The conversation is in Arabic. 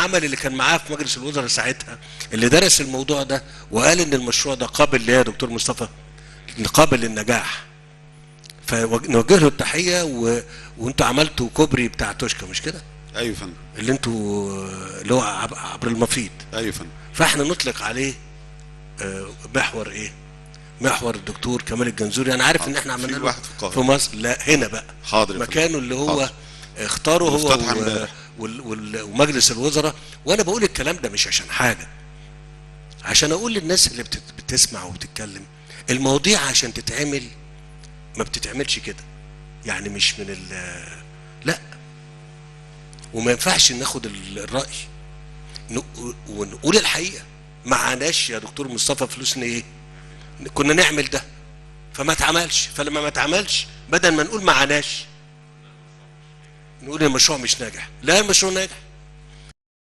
عمل اللي كان معاه في مجلس الوزراء ساعتها اللي درس الموضوع ده وقال ان المشروع ده قابل ليه يا دكتور مصطفى؟ قابل للنجاح. فنوجه له التحيه وانتوا عملتوا كوبري بتاع توشكا مش كده؟ ايوه يا فندم. اللي هو عبر المفيد. ايوه يا فندم. فاحنا نطلق عليه محور ايه؟ محور الدكتور كمال الجنزوري. انا عارف ان احنا عملنا له في مصر، لا هنا بقى حاضر مكانه اللي هو اختاره هو ومجلس الوزراء. وانا بقول الكلام ده مش عشان حاجه، عشان اقول للناس اللي بتسمع وبتتكلم المواضيع عشان تتعمل ما بتتعملش كده، يعني مش من لا. وما ينفعش ناخد الرأي ونقول الحقيقة. معناش يا دكتور مصطفى فلوسنا ايه؟ كنا نعمل ده فما اتعملش. فلما ما اتعملش بدل ما نقول معناش نقول المشروع مش ناجح. لا المشروع ناجح.